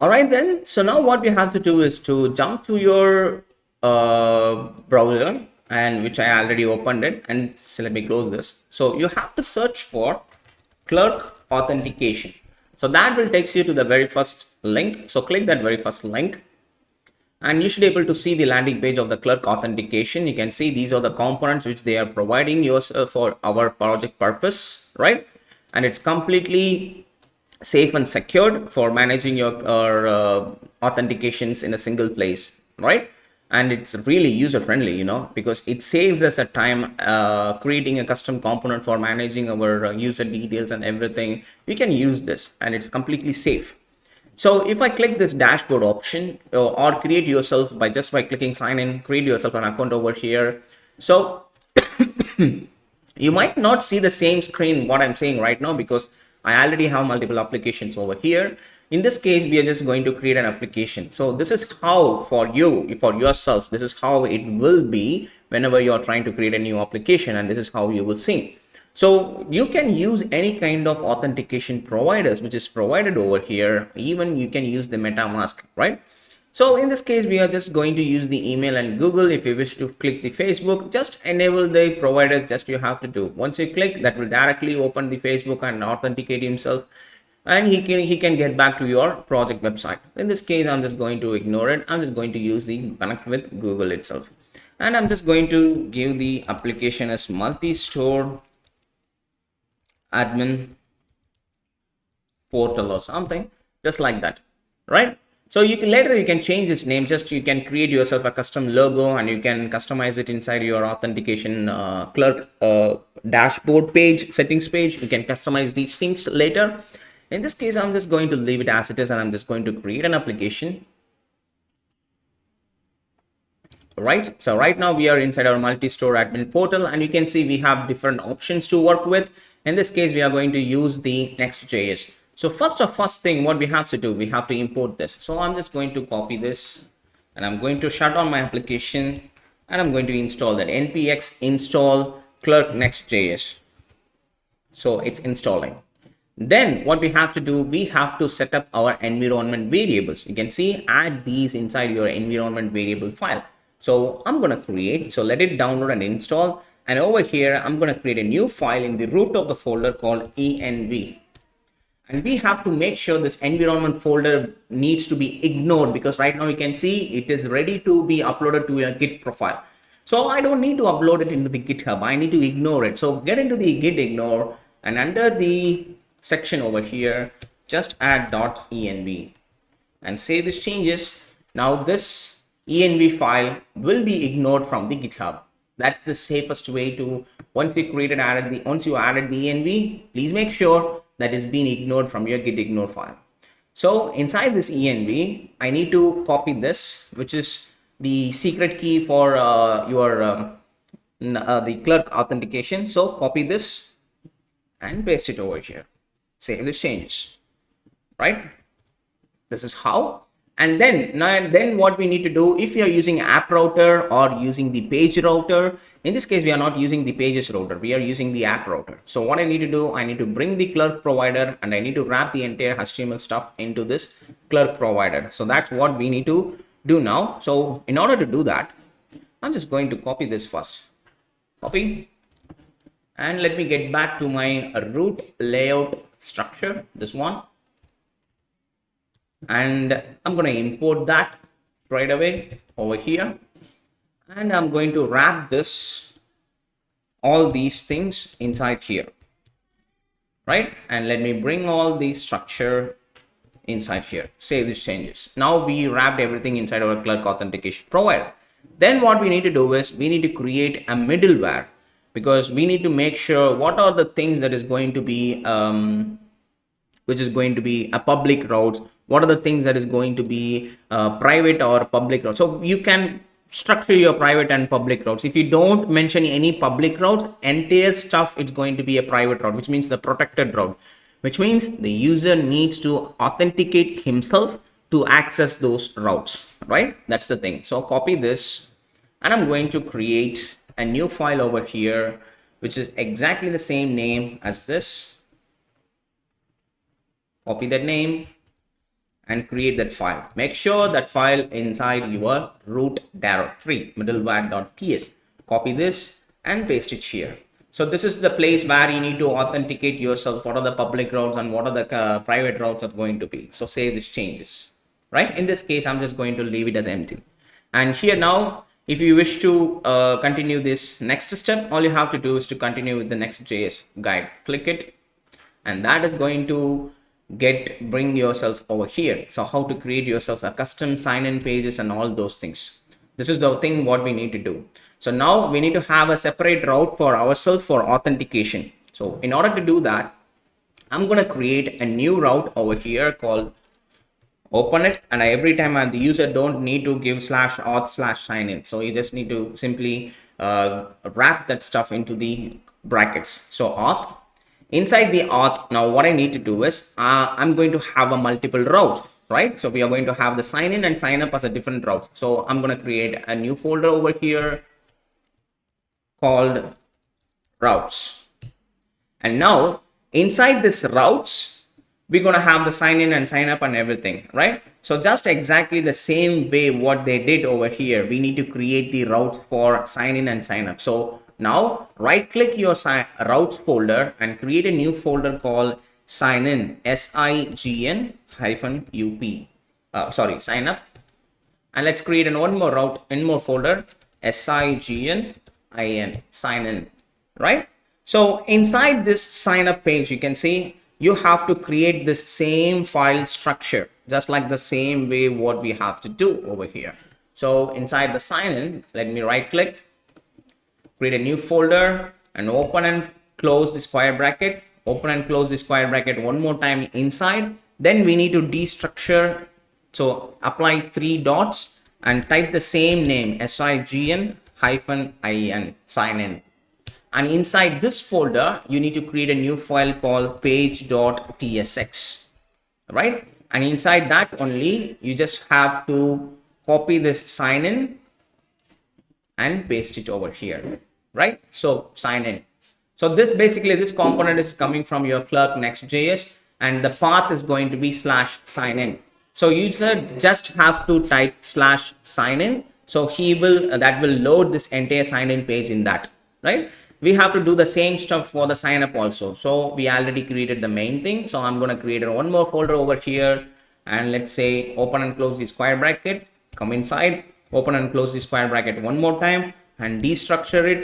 All right then. So now what we have to do is to jump to your browser, and which I already opened it, and so let me close this. So you have to search for Clerk Authentication. So that will take you to the very first link. So click that very first link, and you should be able to see the landing page of the Clerk Authentication. You can see these are the components which they are providing yourself for our project purpose, right? And it's completely safe and secured for managing your authentications in a single place, right? And it's really user friendly, because it saves us a time creating a custom component for managing our user details and everything. We can use this, and it's completely safe. So if I click this dashboard option, or create yourself by clicking sign in, create yourself an account over here. So you might not see the same screen what I'm saying right now, because I already have multiple applications over here. In this case, we are just going to create an application. So this is how for yourself, this is how it will be whenever you are trying to create a new application, and this is how you will see. So you can use any kind of authentication providers which is provided over here. Even you can use the MetaMask, right? So in this case, we are just going to use the email and Google. If you wish to click the Facebook, just enable the providers. Just you have to do. Once you click, that will directly open the Facebook and authenticate himself, and he can get back to your project website. In this case, I'm just going to ignore it. I'm just going to use the connect with Google itself, and I'm just going to give the application as multi-store admin portal or something, just like that, right? So you can change this name. Just you can create yourself a custom logo, and you can customize it inside your authentication clerk dashboard page, settings page. You can customize these things later. In this case, I'm just going to leave it as it is, and I'm just going to create an application. Right, so right now we are inside our multi-store admin portal, and you can see we have different options to work with. In this case, we are going to use the Next.js. So first thing what we have to do, we have to import this. So I'm just going to copy this, and I'm going to shut down my application, and I'm going to install that npx install clerk Next.js. So it's installing. Then what we have to do, we have to set up our environment variables. You can see add these inside your environment variable file. So I'm going to create, so let it download and install. And over here, I'm going to create a new file in the root of the folder called env. And we have to make sure this environment folder needs to be ignored, because right now you can see it is ready to be uploaded to your Git profile. So I don't need to upload it into the GitHub. I need to ignore it. So get into the Git ignore, and under the section over here, just add .env and save these changes. Now this env file will be ignored from the GitHub. That's the safest way to, once you added the env, please make sure that is being ignored from your git ignore file. So inside this env, I need to copy this, which is the secret key for the clerk authentication. So copy this and paste it over here. Save the changes, right? This is how. And then what we need to do, if you are using app router or using the page router, in this case we are not using the pages router, we are using the app router. So what I need to do, I need to bring the clerk provider, and I need to wrap the entire HTML stuff into this clerk provider. So that's what we need to do now. So in order to do that, I'm just going to copy this first. Copy, and let me get back to my root layout structure, this one. And I'm going to import that right away over here, and I'm going to wrap all these things inside here, right? And let me bring all the structure inside here. Save these changes. Now we wrapped everything inside our clerk authentication provider. Then what we need to do is we need to create a middleware, because we need to make sure what are the things that is going to be which is going to be a public routes, what are the things that is going to be private or public routes. So you can structure your private and public routes. If you don't mention any public routes, entire stuff it's going to be a private route, which means the protected route, which means the user needs to authenticate himself to access those routes, right? That's the thing. So copy this, and I'm going to create a new file over here, which is exactly the same name as this. Copy that name, and create that file. Make sure that file inside your root directory, middleware.ts. Copy this and paste it here. So this is the place where you need to authenticate yourself. What are the public routes and what are the private routes are going to be. So say this changes, right? In this case, I'm just going to leave it as empty. And here now, if you wish to continue this next step, all you have to do is to continue with the Next.js guide. Click it, and that is going to bring yourself over here. So how to create yourself a custom sign-in pages and all those things. This is the thing what we need to do. So now we need to have a separate route for ourselves for authentication. So in order to do that, I'm going to create a new route over here called open it, and every time the user don't need to give /auth/sign-in. So you just need to simply wrap that stuff into the brackets. So auth. Inside the auth, now what I need to do is I'm going to have a multiple route, right? So we are going to have the sign in and sign up as a different route. So I'm going to create a new folder over here called routes. And now inside this routes, we're going to have the sign in and sign up and everything, right? So just exactly the same way what they did over here, we need to create the routes for sign in and sign up. So now right click your routes folder and create a new folder called sign in, sign -up, sign up. And let's create one more route, one more folder, sign sign in, right? So inside this sign up page, you can see you have to create this same file structure, just like the same way what we have to do over here. So inside the sign in, let me right click, create a new folder and open and close the square bracket, open and close the square bracket one more time inside. Then we need to destructure. So apply 3 dots and type the same name, sign sign in. And inside this folder, you need to create a new file called page.tsx, right? And inside that only, you just have to copy this sign in and paste it over here, right? So sign in. So this basically, this component is coming from your Clerk Next.js, and the path is going to be /sign in. So user just have to type /sign in. So he will, that will load this entire sign in page in that, right? We have to do the same stuff for the sign up also. So we already created the main thing. So I'm going to create one more folder over here, and let's say open and close the square bracket, come inside, open and close the square bracket one more time and destructure it,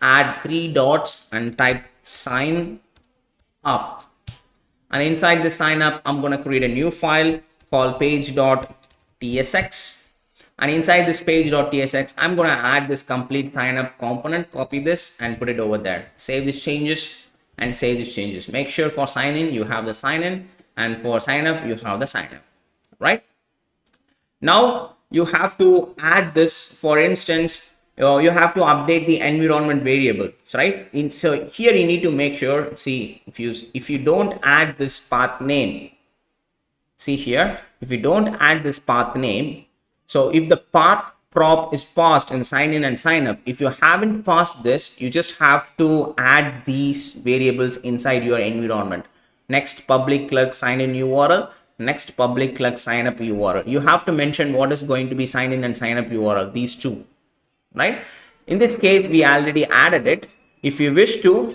add 3 dots and type sign up. And inside the sign up, I'm going to create a new file called page.tsx. And inside this page.tsx, I'm going to add this complete sign up component, copy this and put it over there. Save these changes and save these changes. Make sure for sign in, you have the sign in, and for sign up, you have the sign up, right? Now you have to add this, for instance, you have to update the environment variables, right? So here you need to make sure, see, if you don't add this path name, see here, if you don't add this path name, so if the path prop is passed in sign in and sign up, if you haven't passed this, you just have to add these variables inside your environment. Next public clerk sign in URL, next public clerk sign up URL. You have to mention what is going to be sign in and sign up URL, these two, right? In this case, we already added it. If you wish to,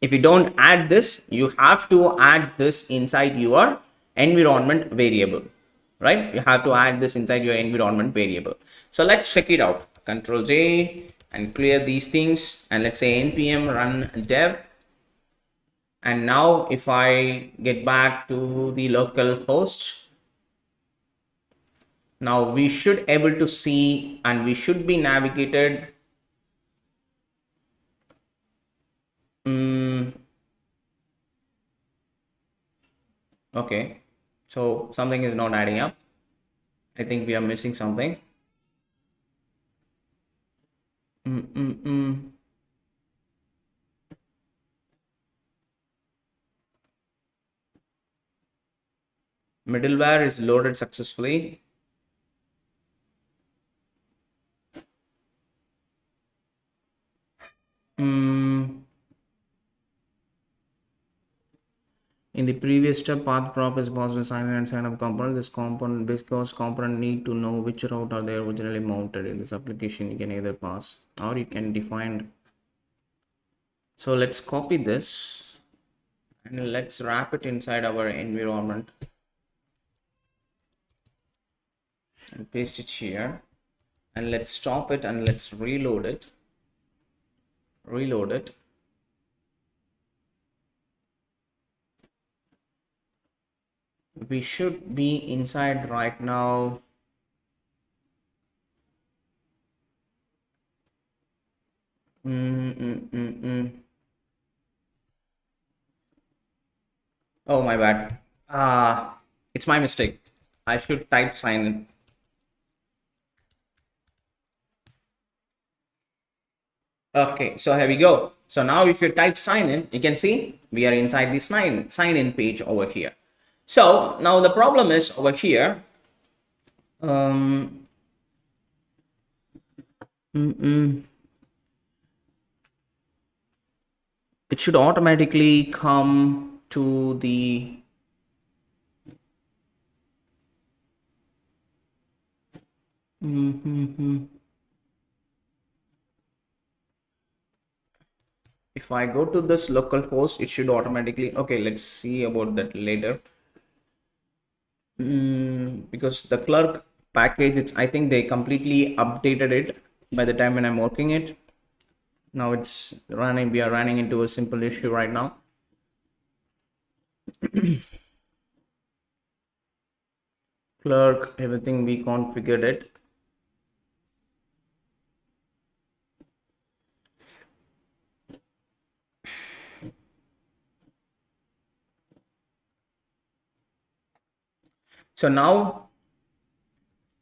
if you don't add this, you have to add this inside your environment variable, right? You have to add this inside your environment variable. So let's check it out. Control J and clear these things, and let's say npm run dev. And now if I get back to the local host, now we should able to see, and we should be navigated. Okay, so something is not adding up. I think we are missing something. Middleware is loaded successfully. In the previous step, path prop is possible sign in and sign up component. This component need to know which route are they originally mounted. In this application, you can either pass or you can define. So let's copy this and let's wrap it inside our environment and paste it here. And let's stop it and let's reload it. We should be inside right now. Oh, my bad. It's my mistake. I should type sign in. Okay, so here we go. So now if you type sign in, you can see we are inside the sign in page over here. So now the problem is over here. It should automatically come to the if I go to this local host, it should automatically, okay, let's see about that later. Because the clerk package, it's, I think they completely updated it by the time when I'm working it. Now it's running, we are running into a simple issue right now. Clerk, everything we configured it. So now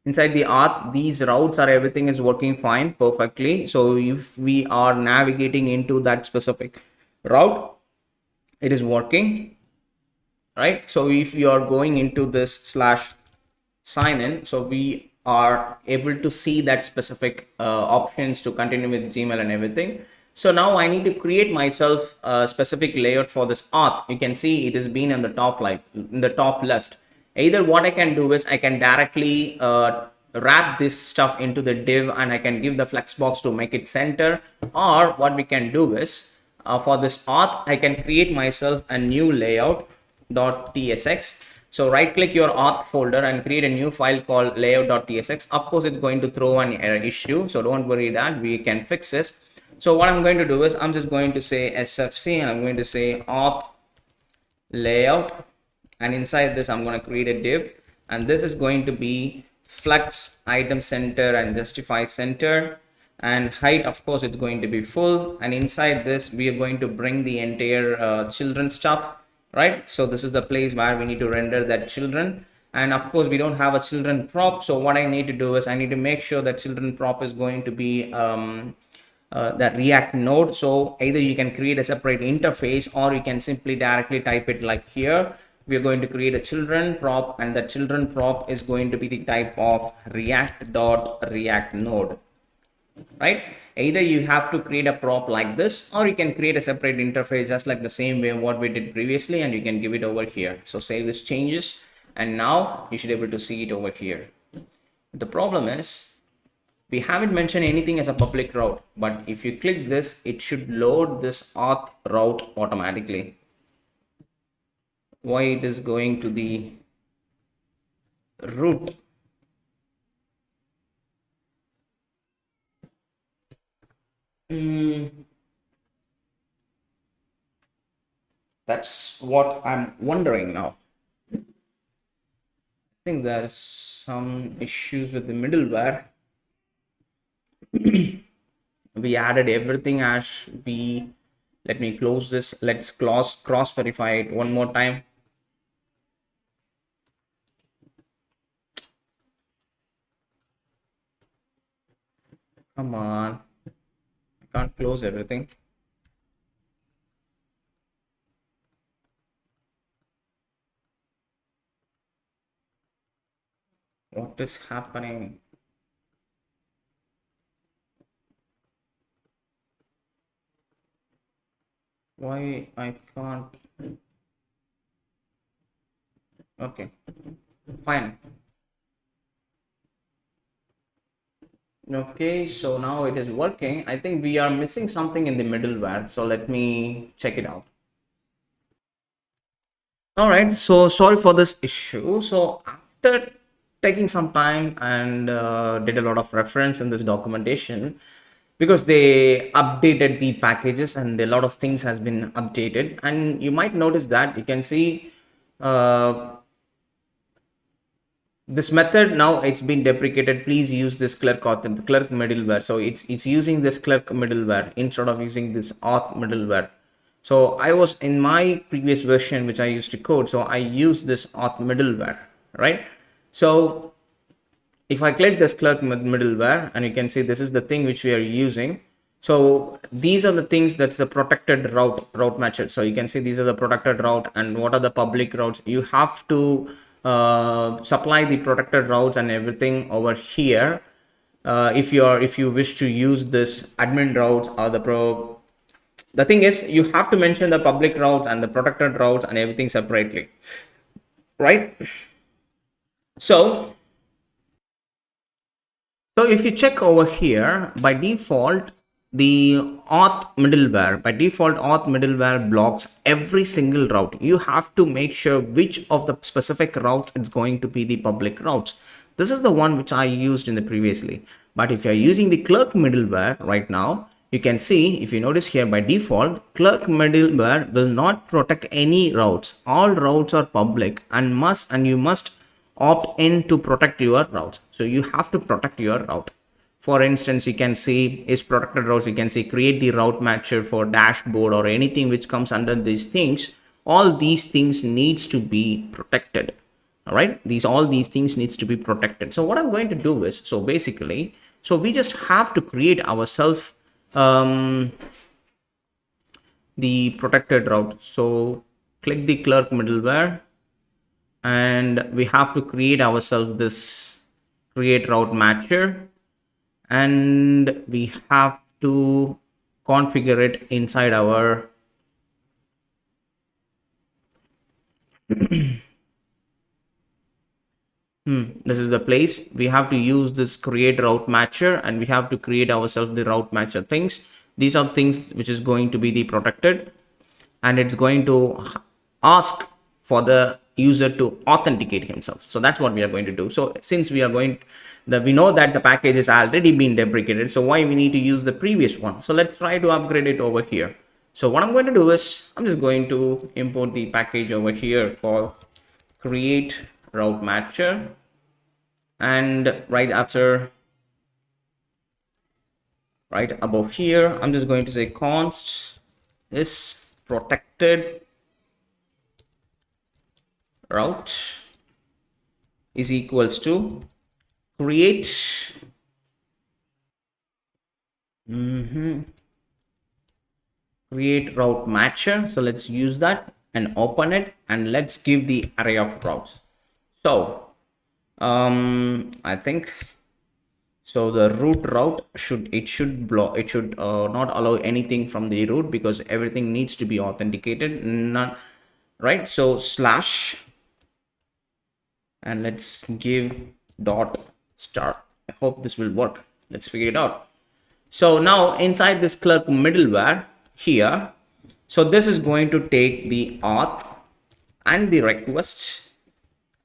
inside the auth, these routes are, everything is working fine, perfectly. So if we are navigating into that specific route, it is working, right? So if you are going into this slash sign in, so we are able to see that specific options to continue with Gmail and everything. So now I need to create myself a specific layout for this auth. You can see it has been in the top left. Either what I can do is I can directly wrap this stuff into the div and I can give the flexbox to make it center, or what we can do is for this auth, I can create myself a new layout .tsx. So right click your auth folder and create a new file called layout.tsx. Of course, it's going to throw an error issue, so don't worry, that we can fix this. So what I'm going to do is I'm just going to say sfc and I'm going to say auth layout, and inside this I'm going to create a div, and this is going to be flex item center and justify center, and height, of course, it's going to be full, and inside this we are going to bring the entire children stuff, right? So this is the place where we need to render that children, and of course we don't have a children prop. So what I need to do is I need to make sure that children prop is going to be that React node. So either you can create a separate interface or you can simply directly type it like here. We are going to create a children prop, and the children prop is going to be the type of react node, right? Either you have to create a prop like this, or you can create a separate interface just like the same way what we did previously, and you can give it over here. So save this changes, and now you should be able to see it over here. The problem is we haven't mentioned anything as a public route, but if you click this, it should load this auth route automatically. Why it is going to the root? That's what I'm wondering now. I think there's some issues with the middleware. We added everything as we, let me close this. Let's cross verify it one more time. Come on, I can't close everything. What is happening? Why I can't? Okay, fine. Okay, so now it is working. I think we are missing something in the middleware. So let me check it out. All right, so sorry for this issue. So after taking some time and did a lot of reference in this documentation, because they updated the packages and a lot of things has been updated, and you might notice that you can see uh, this method now it's been deprecated. Please use this clerk auth and the clerk middleware. So it's using this clerk middleware instead of using this auth middleware. So I was in my previous version which I used to code, so I use this auth middleware, right? So if I click this clerk middleware, and you can see this is the thing which we are using. So these are the things that's the protected route matcher. So you can see these are the protected route, and what are the public routes. You have to supply the protected routes and everything over here. If you wish to use this admin routes or the thing is you have to mention the public routes and the protected routes and everything separately, right? So if you check over here, by default, the auth middleware blocks every single route. You have to make sure which of the specific routes it's going to be the public routes. This is the one which I used in the previously. But if you're using the clerk middleware right now, you can see, if you notice here, by default, clerk middleware will not protect any routes. All routes are public and you must opt in to protect your routes. So you have to protect your route. For instance, you can see is protected routes. You can see create the route matcher for dashboard or anything which comes under these things. All these things needs to be protected. All right, all these things needs to be protected. So what I'm going to do is, so basically, so we just have to create ourselves the protected route. So click the clerk middleware, and we have to create ourselves this create route matcher, and we have to configure it inside our this is the place we have to use this create route matcher, and we have to create ourselves the route matcher things. These are things which is going to be the protected, and it's going to ask for the user to authenticate himself. So that's what we are going to do. So since we are going we know that the package is already been deprecated, so why we need to use the previous one? So let's try to upgrade it over here. So what I'm going to do is I'm just going to import the package over here called create route matcher, and right above here I'm just going to say const is protected route is equals to create create route matcher. So let's use that and open it, and let's give the array of routes. So I think so the route should block, it should not allow anything from the root, because everything needs to be authenticated. None, right? So slash, and let's give dot star. I hope this will work. Let's figure it out. So now inside this clerk middleware here, so this is going to take the auth and the request,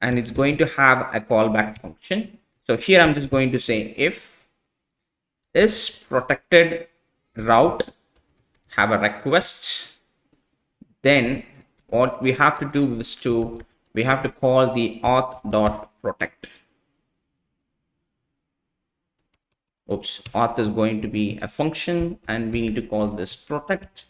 and it's going to have a callback function. So here I'm just going to say if is protected route have a request, then what we have to do is we have to call the auth.protect. Oops, auth is going to be a function, and we need to call this protect.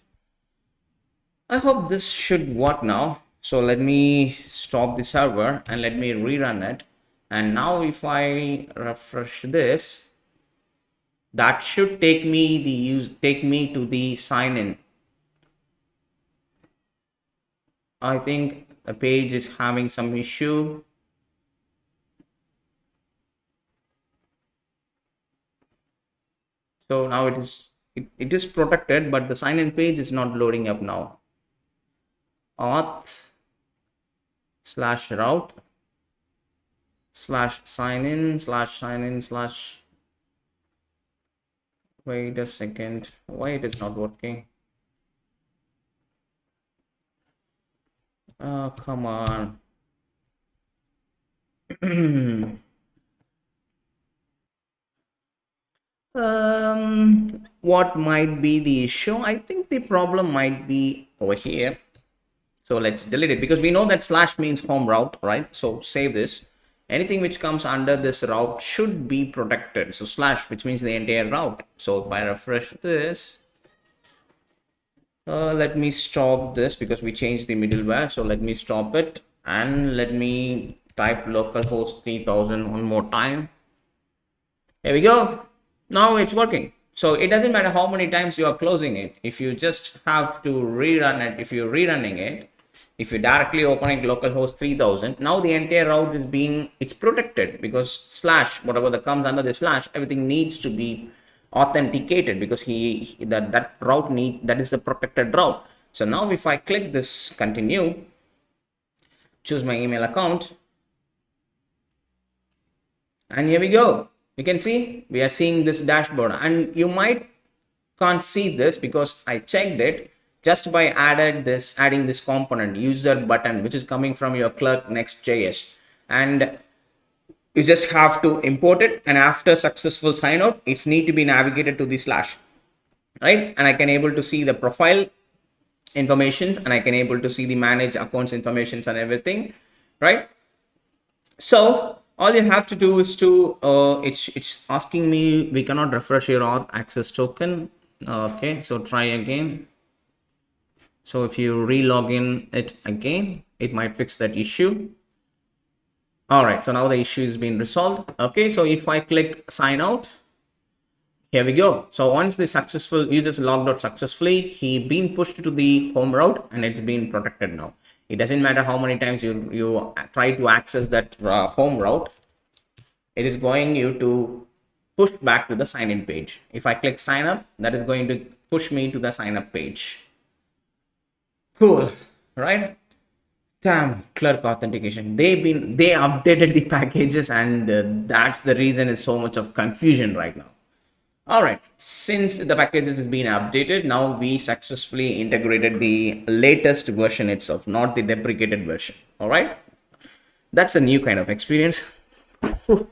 I hope this should work now. So let me stop the server and let me rerun it. And now if I refresh this, that should take me to the sign in. I think the page is having some issue. So now it is protected, but the sign in page is not loading up now. Auth slash route slash sign in slash, wait a second, why it is not working? Oh, come on. What might be the issue? I think the problem might be over here. So let's delete it, because we know that slash means home route, right? So save this. Anything which comes under this route should be protected. So slash, which means the entire route. So if I refresh this, let me stop this because we changed the middleware. So let me stop it and let me type localhost 3000 one more time. Here we go. Now it's working. So it doesn't matter how many times you are closing it. If you just have to rerun it, if you're rerunning it, if you're directly opening localhost 3000, now the entire route is it's protected, because slash, whatever that comes under the slash, everything needs to be authenticated, because that route that is a protected route. So now if I click this continue, choose my email account, and here we go. You can see we are seeing this dashboard, and you might can't see this because I checked it just by adding this component user button, which is coming from your Clerk Next.js, and you just have to import it, and after successful sign out, it's need to be navigated to the slash, right? And I can able to see the profile informations, and I can able to see the manage accounts informations and everything, right? So all you have to do is to it's asking me we cannot refresh your auth access token. Okay, so try again. So if you re-log in it again, it might fix that issue. All right, so now the issue is being resolved. Okay, so if I click sign out, here we go. So once the successful users logged out successfully, he been pushed to the home route, and it's been protected now. It doesn't matter how many times you try to access that home route, it is going you to push back to the sign in page. If I click sign up, that is going to push me to the sign up page. Cool, right? Damn, Clerk Authentication. They updated the packages, and that's the reason is so much of confusion right now. All right, since the packages has been updated, now we successfully integrated the latest version itself, not the deprecated version. All right, that's a new kind of experience. Whew.